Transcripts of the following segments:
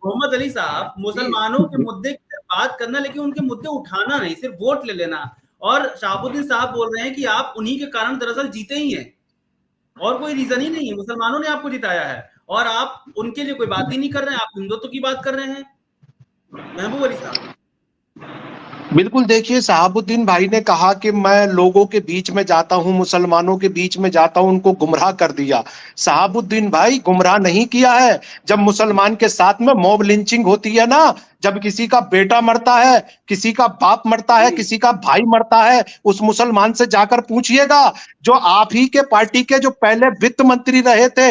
मोहम्मद अली साहब, मुसलमानों के मुद्दे की बात करना, लेकिन उनके मुद्दे उठाना नहीं, सिर्फ वोट ले लेना। और शहाबुद्दीन साहब बोल रहे हैं कि आप उन्हीं के कारण दरअसल जीते ही हैं, और कोई रीजन ही नहीं है, मुसलमानों ने आपको जिताया है, और आप उनके लिए कोई बात ही नहीं कर रहे हैं, आप हिंदुत्व की बात कर रहे हैं महबूब अली साहब। बिल्कुल, देखिए शहाबुद्दीन भाई ने कहा कि मैं लोगों के बीच में जाता हूं, मुसलमानों के बीच में जाता हूं, उनको गुमराह कर दिया। शहाबुद्दीन भाई गुमराह नहीं किया है। जब मुसलमान के साथ में मॉब लिंचिंग होती है ना, जब किसी का बेटा मरता है, किसी का बाप मरता है, किसी का भाई मरता है, उस मुसलमान से जाकर पूछिएगा, जो आप ही के पार्टी के जो पहले वित्त मंत्री रहे थे,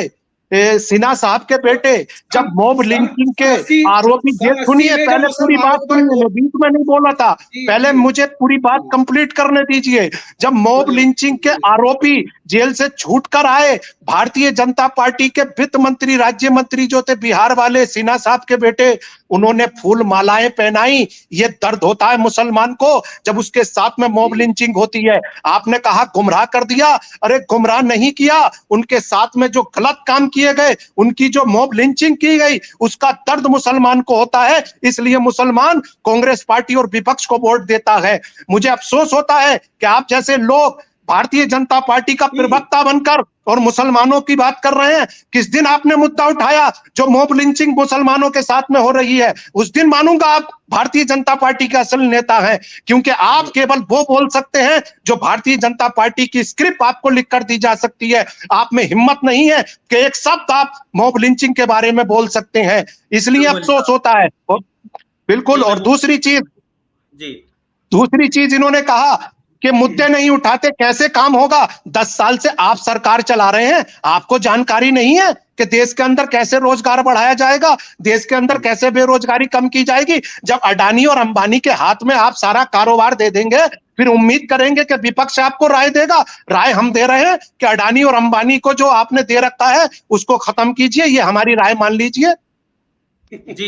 सिन्हा साहब के बेटे, जब मॉब लिंचिंग के आरोपी, सुनिए पहले पूरी बात सुनिए, मैं बीच में नहीं बोला था, पहले मुझे पूरी बात कंप्लीट करने दीजिए। जब मॉब लिंचिंग के आरोपी जेल से छूट कर आए, भारतीय जनता पार्टी के वित्त मंत्री, राज्य मंत्री जो थे बिहार वाले, सिन्हा साहब के बेटे, उन्होंने फूल मालाएं पहनाई। ये दर्द होता है मुसलमान को जब उसके साथ में मॉब लिंचिंग होती है। आपने कहा गुमराह कर दिया, अरे गुमराह नहीं किया, उनके साथ में जो गलत काम किए गए, उनकी जो मॉब लिंचिंग की गई, उसका दर्द मुसलमान को होता है, इसलिए मुसलमान कांग्रेस पार्टी और विपक्ष को वोट देता है। मुझे अफसोस होता है कि आप जैसे लोग भारतीय जनता पार्टी का प्रवक्ता बनकर और मुसलमानों की बात कर रहे हैं। किस दिन आपने मुद्दा उठाया जो मॉब लिंचिंग मुसलमानों के साथ में हो रही है, उस दिन मानूंगा आप भारतीय जनता पार्टी के असल नेता हैं, क्योंकि आप केवल वो बोल सकते हैं जो भारतीय जनता पार्टी की स्क्रिप्ट आपको लिख कर दी जा सकती है। आप में हिम्मत नहीं है कि एक शब्द आप मॉब लिंचिंग के बारे में बोल सकते हैं, इसलिए अफसोस होता है। बिल्कुल। और दूसरी चीज इन्होंने कहा कि मुद्दे नहीं उठाते कैसे काम होगा। 10 साल से आप सरकार चला रहे हैं, आपको जानकारी नहीं है कि देश के अंदर कैसे रोजगार बढ़ाया जाएगा, देश के अंदर कैसे बेरोजगारी कम की जाएगी। जब अडानी और अंबानी के हाथ में आप सारा कारोबार दे देंगे, फिर उम्मीद करेंगे कि विपक्ष आपको राय देगा। राय हम दे रहे हैं कि अडानी और अंबानी को जो आपने दे रखा है उसको खत्म कीजिए, ये हमारी राय मान लीजिए। जी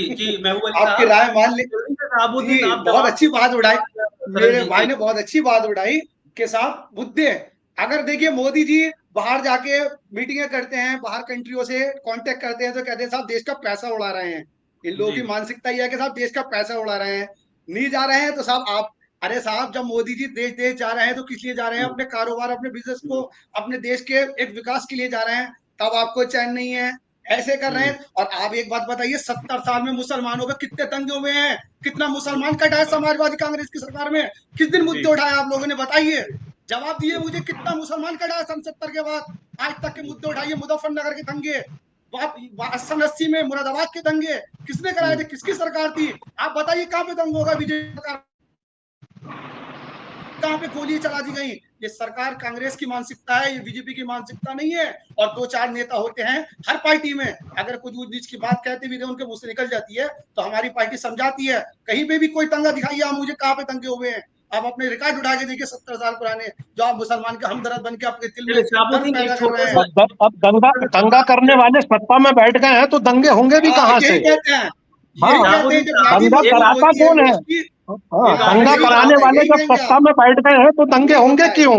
आपकी राय मान ली। बहुत अच्छी बात उठाई मेरे भाई ने, बहुत अच्छी बात उठाई के साथ मुद्दे। अगर देखिए मोदी जी बाहर जाके मीटिंगें करते हैं, बाहर कंट्रियों से कांटेक्ट करते हैं, तो कहते हैं साहब देश का पैसा उड़ा रहे हैं। इन लोगों की मानसिकता यह है कि साहब देश का पैसा उड़ा रहे हैं। नहीं जा रहे हैं तो साहब आप, अरे साहब जब मोदी जी देश जा रहे हैं तो किस लिए जा रहे हैं? अपने कारोबार, अपने बिजनेस को, अपने देश के एक विकास के लिए जा रहे हैं। तब आपको चैन नहीं है, ऐसे कर रहे हैं। और आप एक बात बताइए, 70 साल में मुसलमानों पे कितने दंगे हुए हैं, कितना मुसलमान कटा है समाजवादी कांग्रेस की सरकार में? किस दिन मुद्दे उठाए आप लोगों ने? बताइए, जवाब दिए मुझे, कितना मुसलमान कटा है सन 70 के बाद आज तक के मुद्दे उठाइए। मुजफ्फरनगर के दंगे, 80 में मुरादाबाद के दंगे किसने कराए थे? किसकी सरकार थी? आप बताइए कहां पे दंग होगा? बीजेपी सरकार कहां पे गोली चला दी गई? ये सरकार कांग्रेस की मानसिकता है, ये बीजेपी की मानसिकता नहीं है। और 2-4 नेता होते हैं हर पार्टी में, अगर कुछ ऊंच नीच की बात कहते भी उनके मुंह से निकल जाती है तो हमारी पार्टी समझाती है। कहीं पे भी कोई दंगा दिखाइए आप मुझे, कहां पे दंगे हुए हैं? आप अपने रिकॉर्ड उठा के देखिए 70 साल पुराने, जो आप मुसलमान के हमदर्द बन के आपके दिल में पैदा कर रहे हैं। अब दंगा करने वाले सत्ता में बैठ गए हैं तो दंगे होंगे भी कहां से? कहते हैं दंगा कराता कौन है? दंगा कराने वाले जब सत्ता में बैठ गए हैं तो दंगे होंगे क्यों?